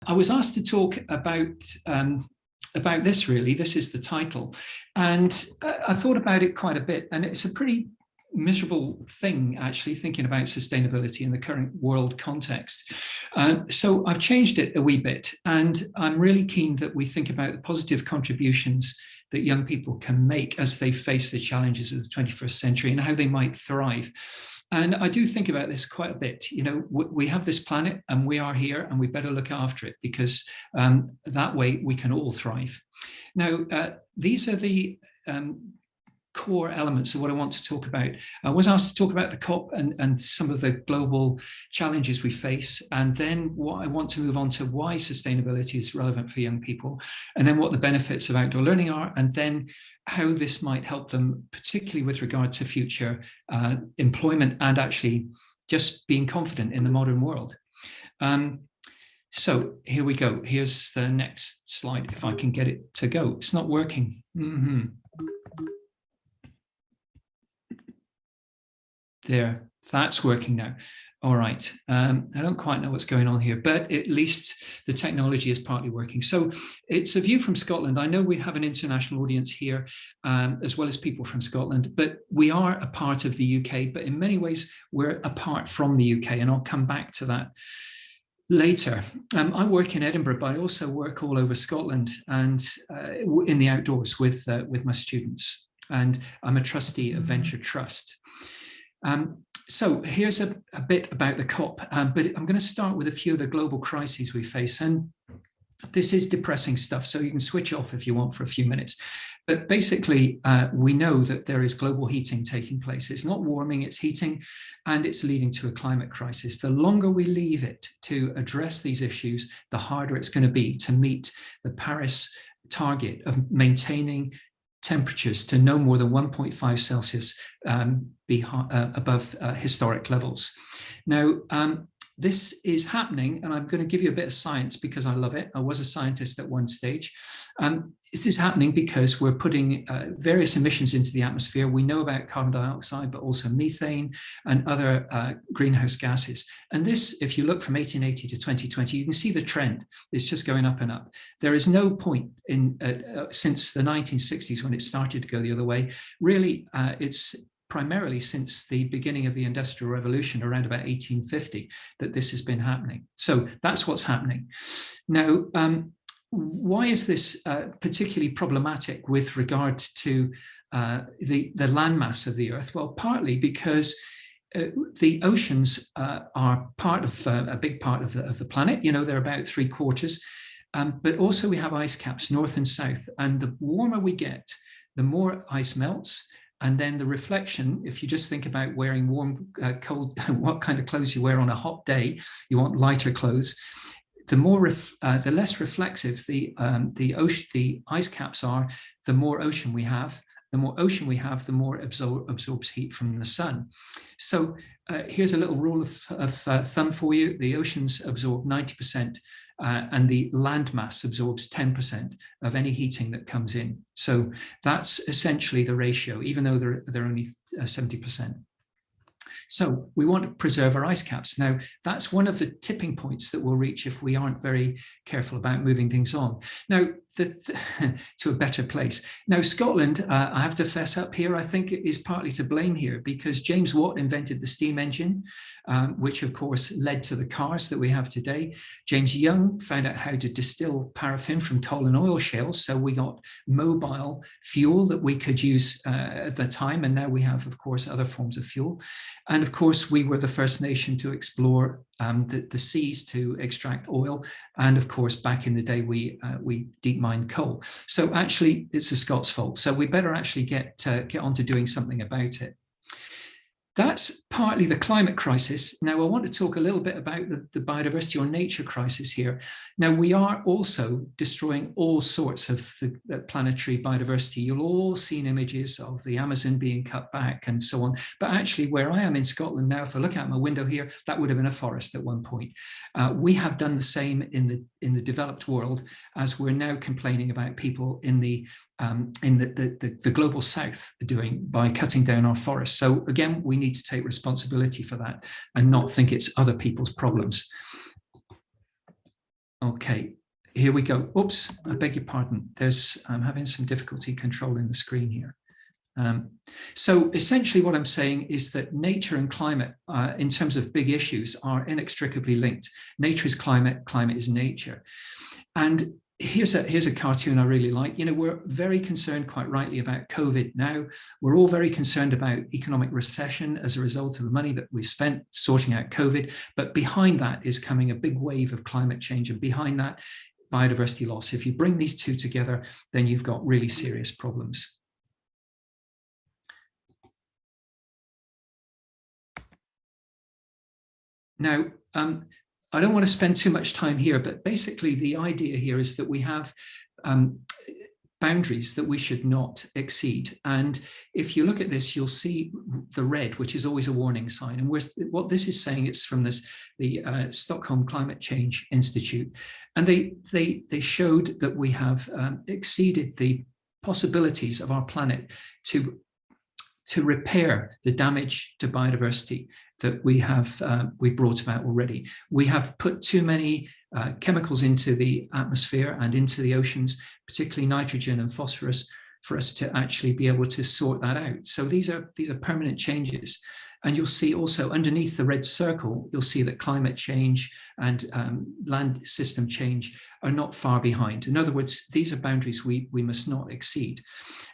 I was asked to talk about this, really. This is the title. And I thought about it quite a bit, and it's a pretty miserable thing, actually, thinking about sustainability in the current world context. So I've changed it a wee bit, and I'm really keen that we think about the positive contributions that young people can make as they face the challenges of the 21st century and how they might thrive. And I do think about this quite a bit. You know, we have this planet and we are here, and we better look after it, because that way we can all thrive. Now, these are the core elements of what I want to talk about. I was asked to talk about the COP and some of the global challenges we face, and then what I want to move on to why sustainability is relevant for young people, and then what the benefits of outdoor learning are, and then how this might help them, particularly with regard to future employment and actually just being confident in the modern world. So here we go. Here's the next slide, if I can get it to go. It's not working. There, that's working now. All right. I don't quite know what's going on here, but at least the technology is partly working. So it's a view from Scotland. I know we have an international audience here, as well as people from Scotland, but we are a part of the UK, but in many ways we're apart from the UK, and I'll come back to that later. I work in Edinburgh, but I also work all over Scotland and in the outdoors with my students, and I'm a trustee of Venture Trust. So here's a bit about the COP, but I'm going to start with a few of the global crises we face. And this is depressing stuff, so you can switch off if you want for a few minutes. But basically, we know that there is global heating taking place. It's not warming, it's heating, and it's leading to a climate crisis. The longer we leave it to address these issues, the harder it's going to be to meet the Paris target of maintaining temperatures to no more than 1.5 Celsius above historic levels. Now, this is happening, and I'm going to give you a bit of science because I love it. I was a scientist at one stage. This is happening because we're putting various emissions into the atmosphere. We know about carbon dioxide, but also methane and other greenhouse gases. And this, if you look from 1880 to 2020, you can see the trend. It's just going up and up. There is no point in since the 1960s when it started to go the other way. Really, it's primarily since the beginning of the Industrial Revolution around about 1850 that this has been happening. So that's what's happening. Now, why is this particularly problematic with regard to the landmass of the Earth? Well, partly because the oceans are part of a big part of the planet. You know, they're about 3/4, but also we have ice caps north and south. And the warmer we get, the more ice melts. And then the reflection, if you just think about wearing warm, cold, what kind of clothes you wear on a hot day, you want lighter clothes. The less reflexive the ice caps are, the more ocean we have. The more ocean we have, the more absorbs heat from the sun. So here's a little rule of thumb for you. The oceans absorb 90%, and the land mass absorbs 10% of any heating that comes in. So that's essentially the ratio, even though they're only 70%. So we want to preserve our ice caps. Now, that's one of the tipping points that we'll reach if we aren't very careful about moving things on. Now, to a better place. Now, Scotland, I have to fess up here, I think is partly to blame here, because James Watt invented the steam engine, which of course led to the cars that we have today. James Young found out how to distill paraffin from coal and oil shales, so we got mobile fuel that we could use at the time, and now we have, of course, other forms of fuel. And of course, we were the first nation to explore the seas to extract oil, and of course, back in the day, we deep mined coal. So actually, it's the Scots' fault. So we better actually get on to doing something about it. That's partly the climate crisis. Now, I want to talk a little bit about the biodiversity or nature crisis here. Now, we are also destroying all sorts of the planetary biodiversity. You'll all seen images of the Amazon being cut back and so on. But actually, where I am in Scotland now, if I look out my window here, that would have been a forest at one point. We have done the same in the developed world, as we're now complaining about people in the global south doing by cutting down our forests. So again, we need to take responsibility for that and not think it's other people's problems. Okay, here we go. Oops, I beg your pardon. I'm having some difficulty controlling the screen here. So essentially what I'm saying is that nature and climate, in terms of big issues, are inextricably linked. Nature is climate, climate is nature. And here's a cartoon I really like. You know, we're very concerned, quite rightly, about COVID now. We're all very concerned about economic recession as a result of the money that we've spent sorting out COVID. But behind that is coming a big wave of climate change. And behind that, biodiversity loss. If you bring these two together, then you've got really serious problems. Now, I don't want to spend too much time here, but basically the idea here is that we have boundaries that we should not exceed. And if you look at this, you'll see the red, which is always a warning sign. And what this is saying, it's from the Stockholm Climate Change Institute. And they showed that we have exceeded the possibilities of our planet to repair the damage to biodiversity that we've brought about already. We have put too many chemicals into the atmosphere and into the oceans, particularly nitrogen and phosphorus, for us to actually be able to sort that out. So these are permanent changes. And you'll see also underneath the red circle, you'll see that climate change and land system change are not far behind. In other words, these are boundaries we must not exceed.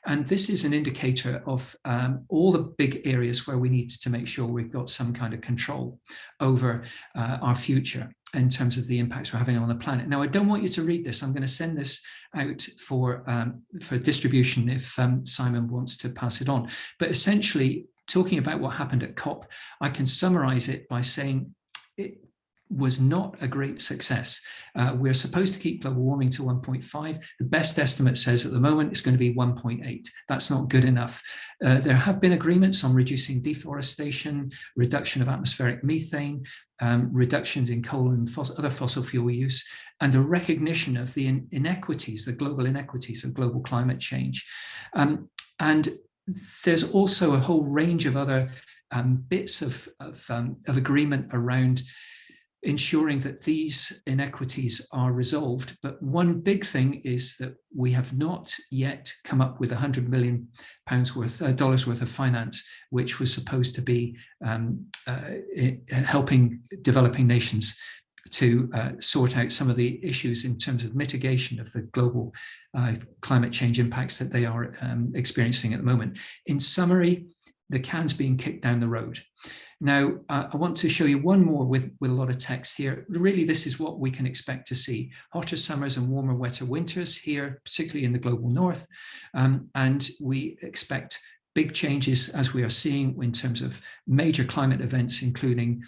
And this is an indicator of all the big areas where we need to make sure we've got some kind of control over our future in terms of the impacts we're having on the planet. Now, I don't want you to read this. I'm going to send this out for distribution if Simon wants to pass it on. But essentially, talking about what happened at COP, I can summarize it by saying it was not a great success. We're supposed to keep global warming to 1.5. The best estimate says at the moment it's going to be 1.8. That's not good enough. There have been agreements on reducing deforestation, reduction of atmospheric methane, reductions in coal and other fossil fuel use, and a recognition of the inequities, the global inequities of global climate change. And there's also a whole range of other bits of agreement around ensuring that these inequities are resolved. But one big thing is that we have not yet come up with $100 million dollars worth of finance, which was supposed to be helping developing nations to sort out some of the issues in terms of mitigation of the global climate change impacts that they are experiencing at the moment. In summary, the can's being kicked down the road. Now, I want to show you one more with a lot of text here. Really, this is what we can expect to see. Hotter summers and warmer, wetter winters here, particularly in the global north. And we expect big changes, as we are seeing, in terms of major climate events, including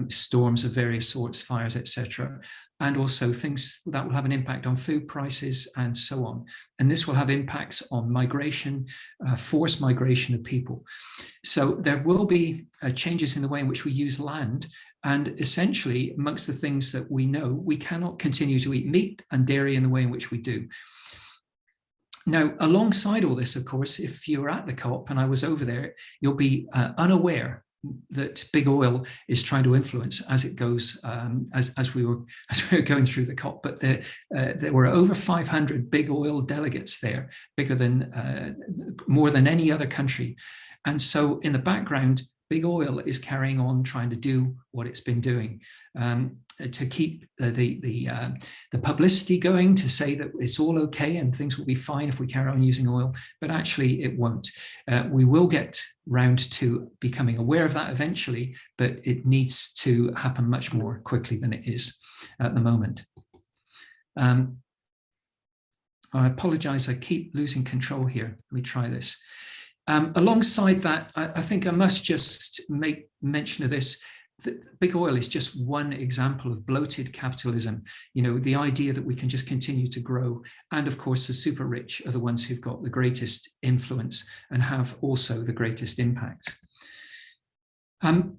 storms of various sorts, fires, etc., and also things that will have an impact on food prices and so on. And this will have impacts on migration, forced migration of people. So there will be changes in the way in which we use land. And essentially, amongst the things that we know, we cannot continue to eat meat and dairy in the way in which we do. Now, alongside all this, of course, if you're at the COP, and I was over there, you'll be unaware that big oil is trying to influence as it goes, as we were going through the COP. But there were over 500 big oil delegates there, bigger than more than any other country. And so in the background, big oil is carrying on trying to do what it's been doing, to keep the publicity going, to say that it's all okay and things will be fine if we carry on using oil, but actually it won't. We will get round to becoming aware of that eventually, but it needs to happen much more quickly than it is at the moment. I apologize, I keep losing control here. Let me try this. Alongside that, I think I must just make mention of this. Big oil is just one example of bloated capitalism. You know, the idea that we can just continue to grow. And of course, the super rich are the ones who've got the greatest influence and have also the greatest impact.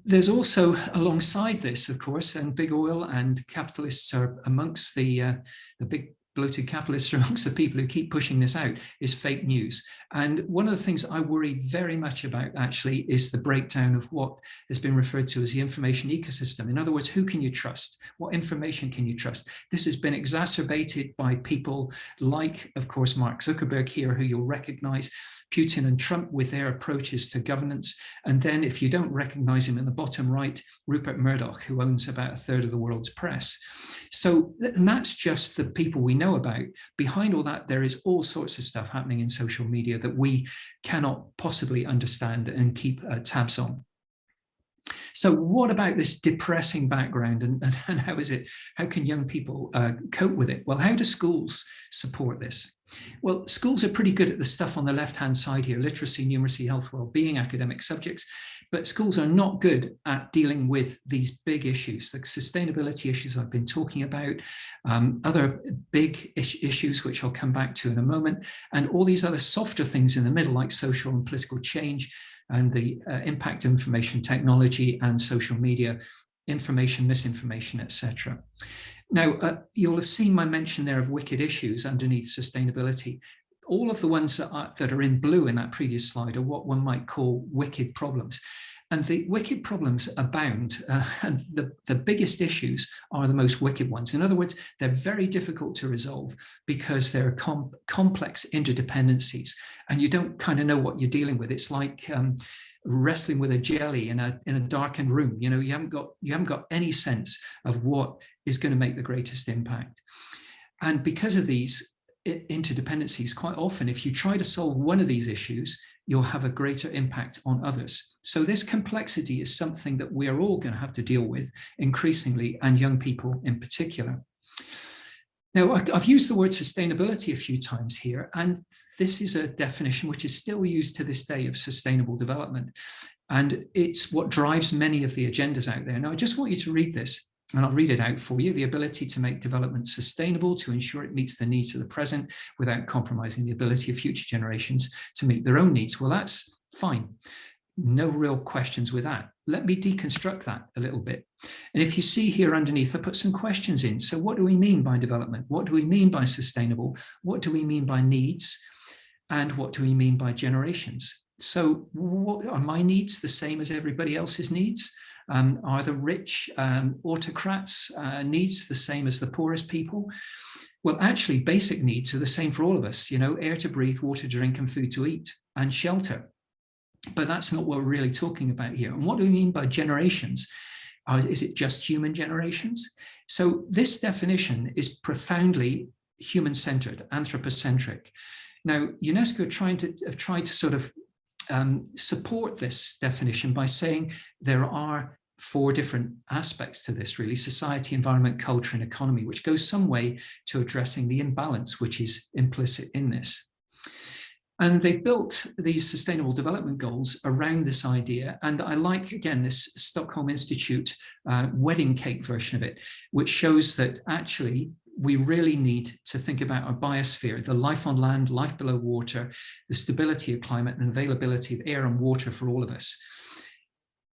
There's also, alongside this, of course, and big oil and capitalists are amongst the big bloated capitalists amongst the people who keep pushing this out is fake news. And one of the things I worry very much about actually is the breakdown of what has been referred to as the information ecosystem. In other words, who can you trust? What information can you trust? This has been exacerbated by people like, of course, Mark Zuckerberg here, who you'll recognize, Putin and Trump with their approaches to governance. And then if you don't recognize him in the bottom right, Rupert Murdoch, who owns about a third of the world's press. So, and that's just the people we know about. Behind all that, there is all sorts of stuff happening in social media that we cannot possibly understand and keep tabs on. So what about this depressing background, and how can young people cope with it? Well, how do schools support this? Well, schools are pretty good at the stuff on the left-hand side here: literacy, numeracy, health, well-being, academic subjects. But schools are not good at dealing with these big issues, the sustainability issues I've been talking about, other big issues, which I'll come back to in a moment, and all these other softer things in the middle, like social and political change, and the impact of information technology and social media, information, misinformation, etc. Now, you'll have seen my mention there of wicked issues underneath sustainability. All of the ones that are in blue in that previous slide are what one might call wicked problems. And the wicked problems abound, and the biggest issues are the most wicked ones. In other words, they're very difficult to resolve because they're complex interdependencies, and you don't kind of know what you're dealing with. It's like wrestling with a jelly in a darkened room. You know, you haven't got any sense of what is going to make the greatest impact. And because of these interdependencies, quite often, if you try to solve one of these issues, you'll have a greater impact on others. So this complexity is something that we are all going to have to deal with increasingly, and young people in particular. Now, I've used the word sustainability a few times here, and this is a definition which is still used to this day of sustainable development. And it's what drives many of the agendas out there. Now, I just want you to read this, and I'll read it out for you: the ability to make development sustainable, to ensure it meets the needs of the present without compromising the ability of future generations to meet their own needs. Well, that's fine. No real questions with that. Let me deconstruct that a little bit. And if you see here underneath, I put some questions in. So what do we mean by development? What do we mean by sustainable? What do we mean by needs? And what do we mean by generations? So what, are my needs the same as everybody else's needs? Are the rich autocrats' needs the same as the poorest people? Well, actually, basic needs are the same for all of us, you know, air to breathe, water to drink, and food to eat, and shelter. But that's not what we're really talking about here. And what do we mean by generations? Is it just human generations? So this definition is profoundly human-centered, anthropocentric. Now, UNESCO have tried to sort of support this definition by saying there are 4 different aspects to this, really: society, environment, culture, and economy, which goes some way to addressing the imbalance which is implicit in this. And they built these sustainable development goals around this idea. And I like, again, this Stockholm Institute wedding cake version of it, which shows that actually we really need to think about our biosphere, the life on land, life below water, the stability of climate, and availability of air and water for all of us.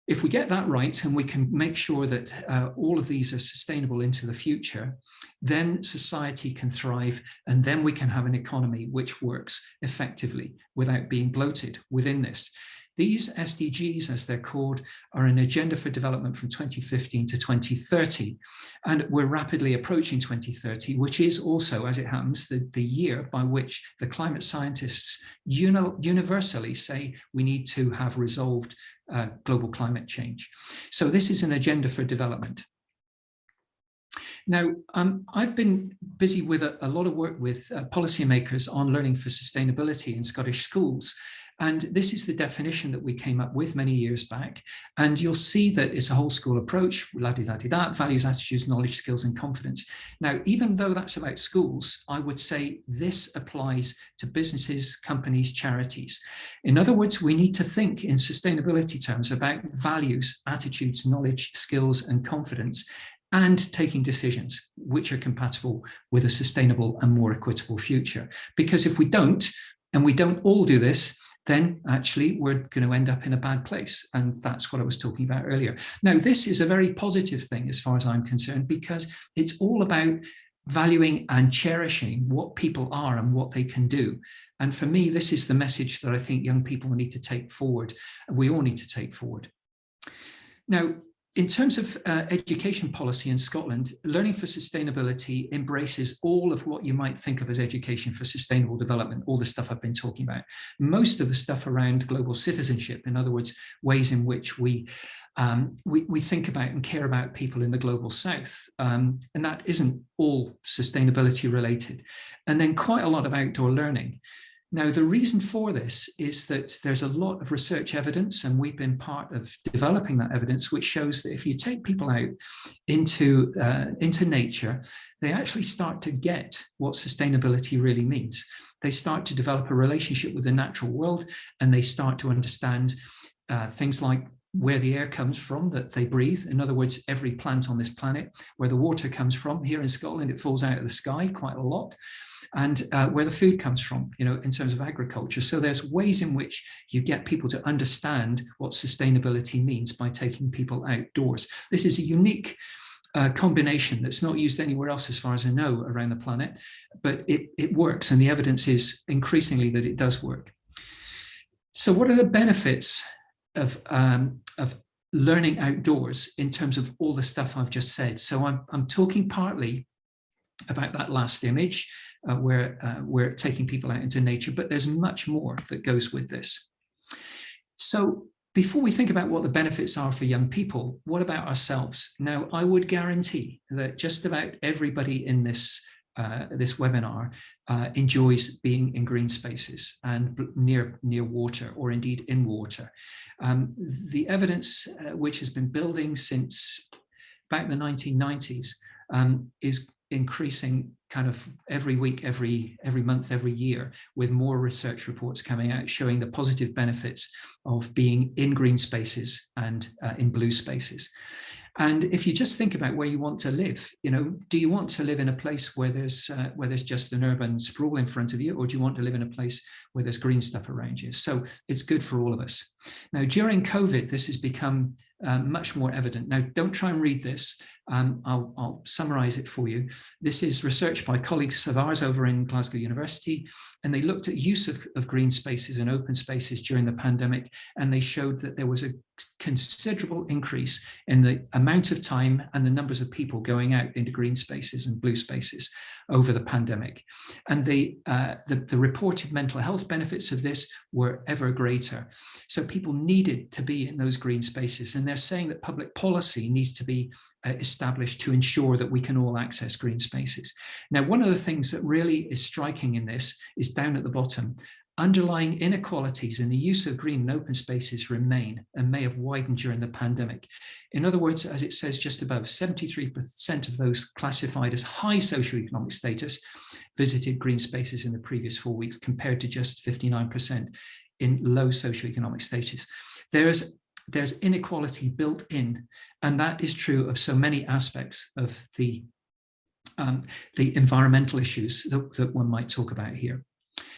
If we get that right, and we can make sure that all of these are sustainable into the future, then society can thrive, and then we can have an economy which works effectively without being bloated within this. These SDGs, as they're called, are an agenda for development from 2015 to 2030. And we're rapidly approaching 2030, which is also, as it happens, the year by which the climate scientists universally say we need to have resolved global climate change. So this is an agenda for development. Now, I've been busy with a lot of work with policymakers on learning for sustainability in Scottish schools. And this is the definition that we came up with many years back. And you'll see that it's a whole school approach: la-di-da-di-da, values, attitudes, knowledge, skills, and confidence. Now, even though that's about schools, I would say this applies to businesses, companies, charities. In other words, we need to think in sustainability terms about values, attitudes, knowledge, skills, and confidence, and taking decisions which are compatible with a sustainable and more equitable future. Because if we don't, and we don't all do this, then actually we're going to end up in a bad place. And that's what I was talking about earlier. Now, this is a very positive thing as far as I'm concerned, because it's all about valuing and cherishing what people are and what they can do. And for me, this is the message that I think young people need to take forward. We all need to take forward. Now, in terms of education policy in Scotland, Learning for Sustainability embraces all of what you might think of as education for sustainable development, all the stuff I've been talking about. Most of the stuff around global citizenship, in other words, ways in which we think about and care about people in the global south. And that isn't all sustainability related. And then quite a lot of outdoor learning. Now, the reason for this is that there's a lot of research evidence, and we've been part of developing that evidence, which shows that if you take people out into nature, they actually start to get what sustainability really means. They start to develop a relationship with the natural world, and they start to understand things like where the air comes from that they breathe. In other words, every plant on this planet, where the water comes from. Here in Scotland, it falls out of the sky quite a lot. And where the food comes from, in terms of agriculture. So there's ways in which you get people to understand what sustainability means by taking people outdoors. This is a unique combination that's not used anywhere else, as far as I know, around the planet, but it works, and the evidence is increasingly that it does work. So what are the benefits of learning outdoors in terms of all the stuff I've just said? So I'm talking partly about that last image, where we're taking people out into nature, but there's much more that goes with this. So before we think about what the benefits are for young people, what about ourselves? Now, I would guarantee that just about everybody in this webinar enjoys being in green spaces and near water, or indeed in water. The evidence which has been building since back the 1990s is increasing kind of every week, every month, every year, with more research reports coming out showing the positive benefits of being in green spaces and in blue spaces. And if you just think about where you want to live, do you want to live in a place where there's just an urban sprawl in front of you, or do you want to live in a place where there's green stuff around you? So it's good for all of us. Now, during COVID, this has become much more evident. Now, don't try and read this. I'll summarize it for you. This is research by colleagues of ours over in Glasgow University, and they looked at use of green spaces and open spaces during the pandemic, and they showed that there was a considerable increase in the amount of time and the numbers of people going out into green spaces and blue spaces over the pandemic. And the reported mental health benefits of this were ever greater. So people needed to be in those green spaces, and they're saying that public policy needs to be established to ensure that we can all access green spaces. Now, one of the things that really is striking in this is down at the bottom. Underlying inequalities in the use of green and open spaces remain and may have widened during the pandemic. In other words, as it says just above, 73% of those classified as high socioeconomic status visited green spaces in the previous 4 weeks, compared to just 59% in low socioeconomic status. There's inequality built in, and that is true of so many aspects of the environmental issues that one might talk about here.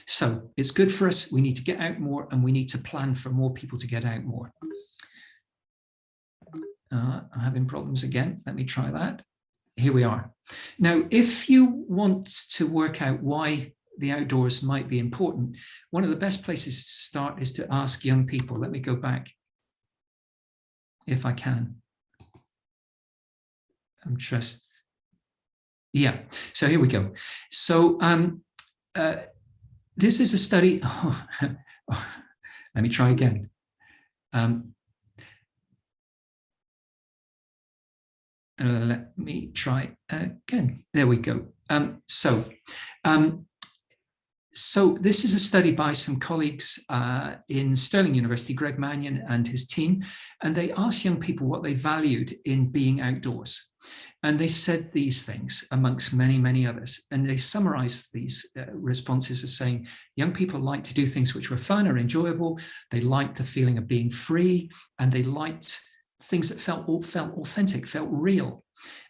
So it's good for us. We need to get out more, and we need to plan for more people to get out more. I'm having problems again. Let me try that. Here we are. Now, if you want to work out why the outdoors might be important, one of the best places to start is to ask young people. Let me go back, if I can. Yeah, so here we go. So this is a study. Let me try again. Let me try again. There we go. So this is a study by some colleagues in Stirling University, Greg Mannion and his team, and they asked young people what they valued in being outdoors. And they said these things amongst many, many others. And they summarized these responses as saying, young people liked to do things which were fun or enjoyable. They liked the feeling of being free, and they liked things that felt authentic, felt real.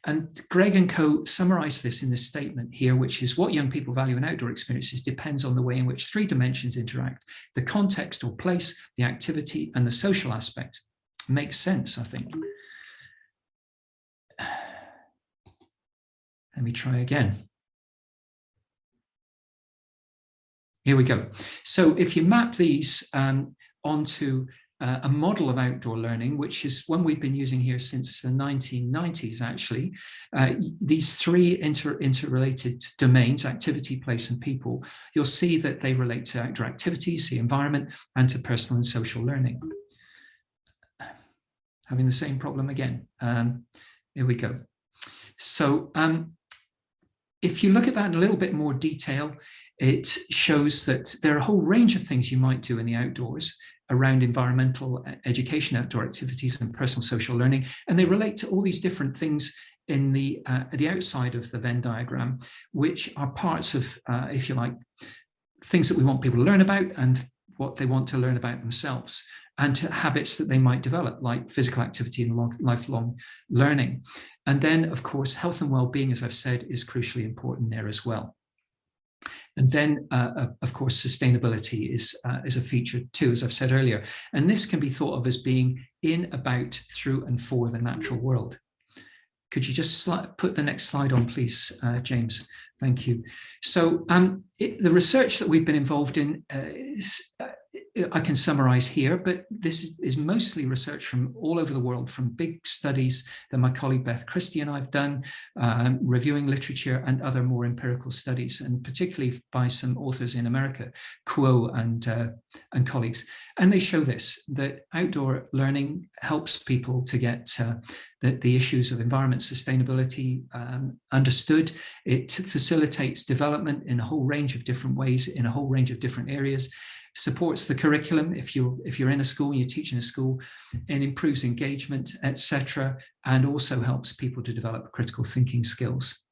And Greg and co summarized this in this statement here, which is what young people value in outdoor experiences depends on the way in which three dimensions interact: the context or place, the activity, and the social aspect. Makes sense, I think. Let me try again. Here we go. So if you map these onto a model of outdoor learning, which is one we've been using here since the 1990s, actually, these three interrelated domains, activity, place, and people, you'll see that they relate to outdoor activities, the environment, and to personal and social learning. Having the same problem again. Here we go. So if you look at that in a little bit more detail, it shows that there are a whole range of things you might do in the outdoors around environmental education, outdoor activities, and personal social learning. And they relate to all these different things in the outside of the Venn diagram, which are parts of, if you like, things that we want people to learn about and what they want to learn about themselves, and to habits that they might develop, like physical activity and lifelong learning. And then, of course, health and well-being, as I've said, is crucially important there as well. And then, of course, sustainability is a feature too, as I've said earlier. And this can be thought of as being in, about, through, and for the natural world. Could you just put the next slide on, please, James? Thank you. So the research that we've been involved in I can summarize here, but this is mostly research from all over the world, from big studies that my colleague Beth Christie and I've done, reviewing literature and other more empirical studies, and particularly by some authors in America, Kuo and colleagues. And they show this, that outdoor learning helps people to get the issues of environment sustainability understood. It facilitates development in a whole range of different ways, in a whole range of different areas, supports the curriculum if you're in a school, you teach in a school, and improves engagement, etc., and also helps people to develop critical thinking skills.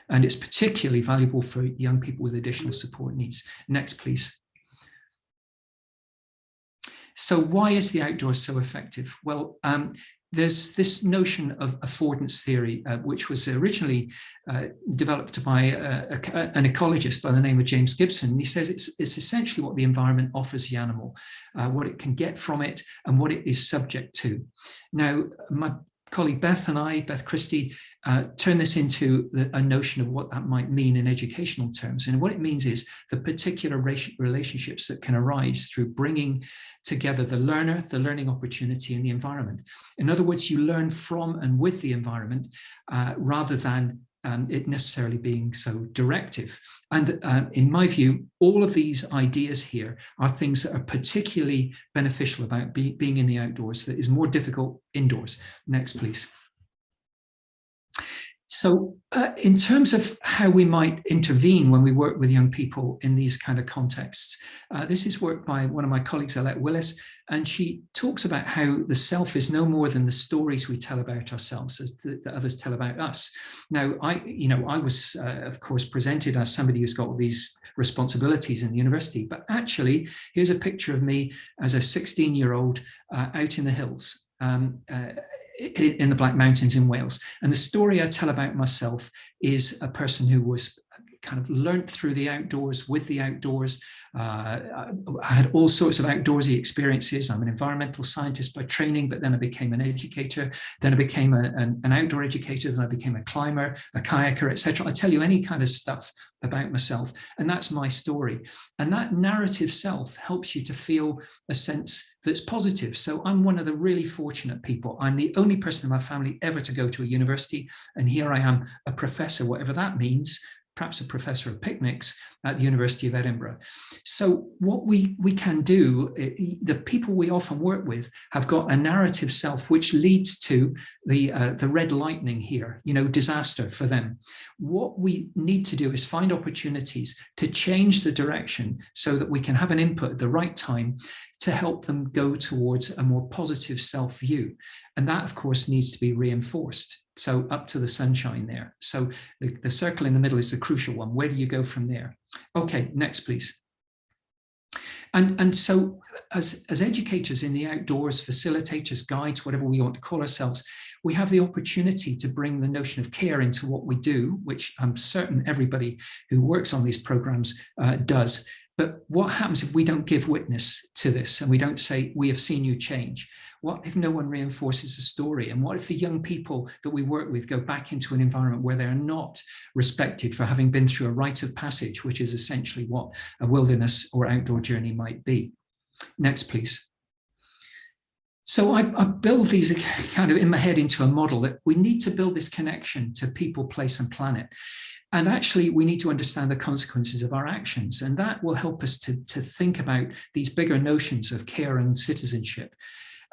And it's particularly valuable for young people with additional support needs. Next, please. So why is the outdoors so effective? Well, there's this notion of affordance theory, which was originally developed by an ecologist by the name of James Gibson. And he says it's essentially what the environment offers the animal, what it can get from it, and what it is subject to. Now, my colleague Beth Christie, turn this into a notion of what that might mean in educational terms. And what it means is the particular relationships that can arise through bringing together the learner, the learning opportunity, and the environment. In other words, you learn from and with the environment rather than it necessarily being so directive. And in my view, all of these ideas here are things that are particularly beneficial about being in the outdoors that is more difficult indoors. Next, please. So in terms of how we might intervene when we work with young people in these kind of contexts, this is work by one of my colleagues, Alette Willis, and she talks about how the self is no more than the stories we tell about ourselves, as that others tell about us. Now, I was, of course, presented as somebody who's got all these responsibilities in the university, but actually, here's a picture of me as a 16-year-old out in the hills. In the Black Mountains in Wales. And the story I tell about myself is a person who was kind of learnt through the outdoors, with the outdoors. I had all sorts of outdoorsy experiences. I'm an environmental scientist by training, but then I became an educator. Then I became an outdoor educator. Then I became a climber, a kayaker, etc. I tell you any kind of stuff about myself, and that's my story. And that narrative self helps you to feel a sense that's positive. So I'm one of the really fortunate people. I'm the only person in my family ever to go to a university, and here I am, a professor, whatever that means, perhaps a professor of picnics at the University of Edinburgh. So what we can do, the people we often work with have got a narrative self which leads to the red lightning here, disaster for them. What we need to do is find opportunities to change the direction so that we can have an input at the right time to help them go towards a more positive self-view. And that, of course, needs to be reinforced. So up to the sunshine there. So the circle in the middle is the crucial one. Where do you go from there? Okay, next, please. And so as educators in the outdoors, facilitators, guides, whatever we want to call ourselves, we have the opportunity to bring the notion of care into what we do, which I'm certain everybody who works on these programs does. But what happens if we don't give witness to this and we don't say, we have seen you change? What if no one reinforces the story? And what if the young people that we work with go back into an environment where they're not respected for having been through a rite of passage, which is essentially what a wilderness or outdoor journey might be? Next, please. So I build these kind of in my head into a model that we need to build this connection to people, place, and planet. And actually, we need to understand the consequences of our actions. And that will help us to think about these bigger notions of care and citizenship,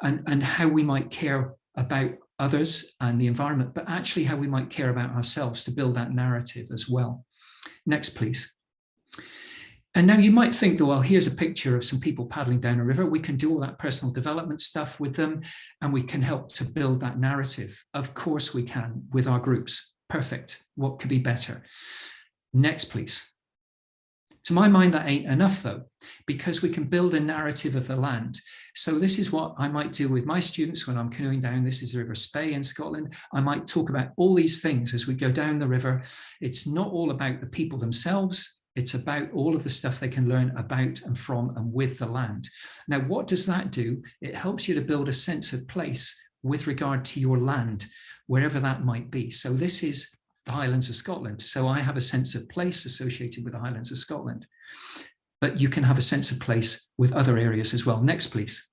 and how we might care about others and the environment, but actually how we might care about ourselves to build that narrative as well. Next, please. And now you might think that, well, here's a picture of some people paddling down a river. We can do all that personal development stuff with them, and we can help to build that narrative. Of course we can with our groups. Perfect. What could be better? Next, please. To my mind, that ain't enough, though, because we can build a narrative of the land. So this is what I might do with my students when I'm canoeing down. This is the River Spey in Scotland. I might talk about all these things as we go down the river. It's not all about the people themselves. It's about all of the stuff they can learn about and from and with the land. Now, what does that do? It helps you to build a sense of place with regard to your land, wherever that might be. So this is the Highlands of Scotland. So I have a sense of place associated with the Highlands of Scotland, but you can have a sense of place with other areas as well. Next, please.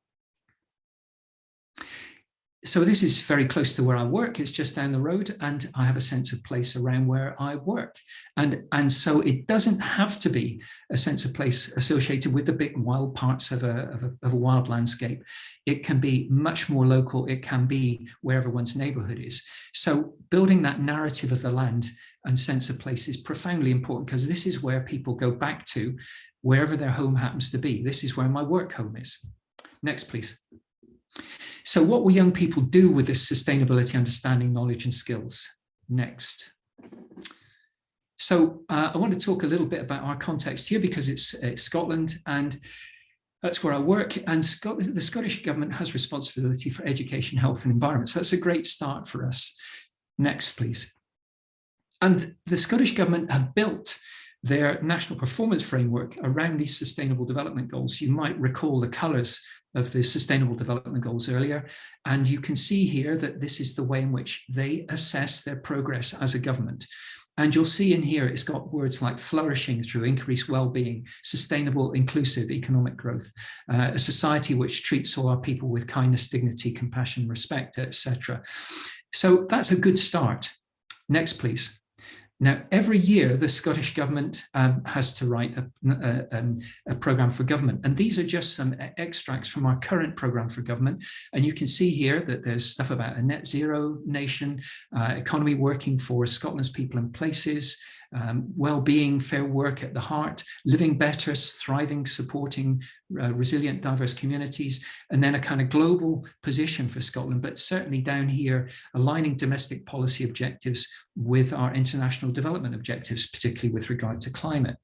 So this is very close to where I work. It's just down the road, and I have a sense of place around where I work. And so it doesn't have to be a sense of place associated with the big wild parts of a wild landscape. It can be much more local. It can be wherever one's neighborhood is. So building that narrative of the land and sense of place is profoundly important, because this is where people go back to, wherever their home happens to be. This is where my work home is. Next, please. So what will young people do with this sustainability, understanding, knowledge, and skills? Next. So I want to talk a little bit about our context here, because it's Scotland, and that's where I work. And the Scottish Government has responsibility for education, health, and environment. So that's a great start for us. Next, please. And the Scottish Government have built their national performance framework around these sustainable development goals. You might recall the colours of the Sustainable Development Goals earlier, and you can see here that this is the way in which they assess their progress as a government. And you'll see in here, it's got words like flourishing through increased well-being, sustainable, inclusive economic growth, a society which treats all our people with kindness, dignity, compassion, respect, etc. So that's a good start. Next, please. Now, every year, the Scottish Government has to write a programme for government. And these are just some extracts from our current programme for government. And you can see here that there's stuff about a net zero nation, economy working for Scotland's people and places, well-being, fair work at the heart, living better, thriving, supporting resilient, diverse communities, and then a kind of global position for Scotland, but certainly down here, aligning domestic policy objectives with our international development objectives, particularly with regard to climate.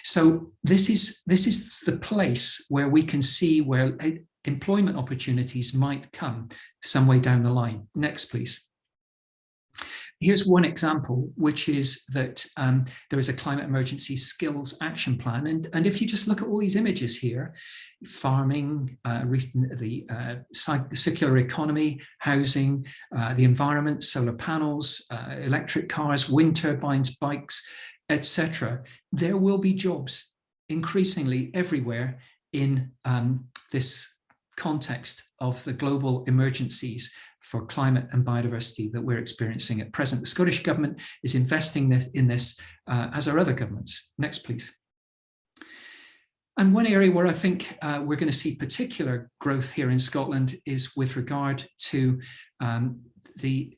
So this is the place where we can see where employment opportunities might come some way down the line. Next, please. Here's one example, which is that there is a climate emergency skills action plan. And if you just look at all these images here, farming, the circular economy, housing, the environment, solar panels, electric cars, wind turbines, bikes, etc., there will be jobs increasingly everywhere in this context of the global emergencies for climate and biodiversity that we're experiencing at present. The Scottish Government is investing in this, as are other governments. Next, please. And one area where I think we're going to see particular growth here in Scotland is with regard to the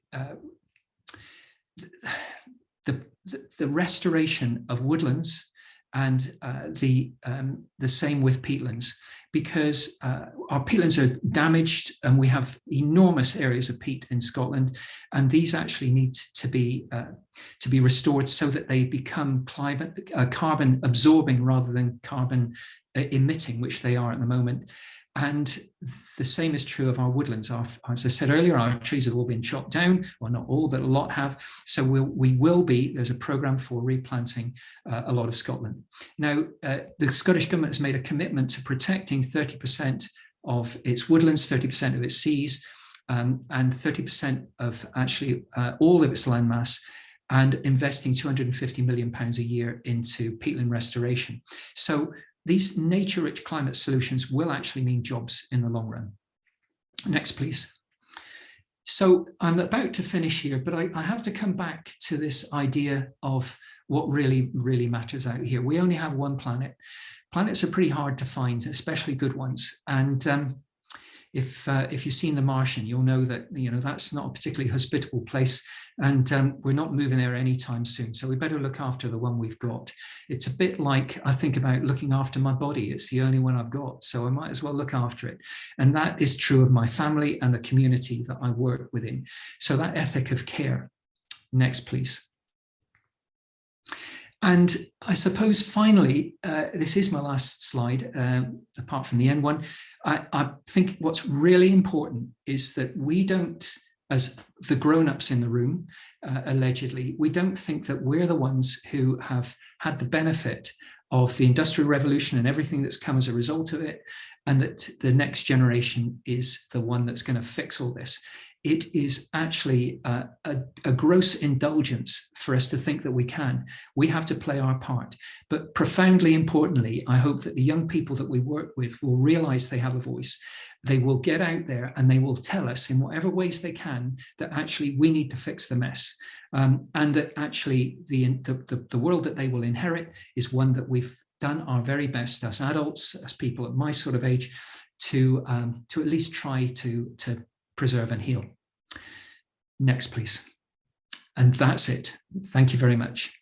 restoration of woodlands, and the same with peatlands, because our peatlands are damaged and we have enormous areas of peat in Scotland, and these actually need to be restored so that they become carbon absorbing rather than carbon emitting, which they are at the moment. And the same is true of our woodlands. As I said earlier, our trees have all been chopped down. Well, not all, but a lot have. So there's a programme for replanting a lot of Scotland. Now, the Scottish Government has made a commitment to protecting 30% of its woodlands, 30% of its seas, and 30% of actually all of its landmass, and investing £250 million a year into peatland restoration. So these nature-rich climate solutions will actually mean jobs in the long run. Next, please. So I'm about to finish here, but I have to come back to this idea of what really matters out here. We only have one planet. Planets are pretty hard to find, especially good ones. And if you've seen The Martian, you'll know that that's not a particularly hospitable place, and we're not moving there anytime soon. So we better look after the one we've got. It's a bit like I think about looking after my body. It's the only one I've got, so I might as well look after it. And that is true of my family and the community that I work within. So that ethic of care. Next, please. And I suppose finally, this is my last slide, apart from the end one. I think what's really important is that we don't, as the grown-ups in the room, allegedly, we don't think that we're the ones who have had the benefit of the Industrial Revolution and everything that's come as a result of it, and that the next generation is the one that's going to fix all this. It is actually a gross indulgence for us to think that we can. We have to play our part. But profoundly importantly, I hope that the young people that we work with will realize they have a voice. They will get out there and they will tell us in whatever ways they can that actually we need to fix the mess. And that actually the world that they will inherit is one that we've done our very best as adults, as people at my sort of age, to at least try to preserve and heal. Next, please. And that's it. Thank you very much.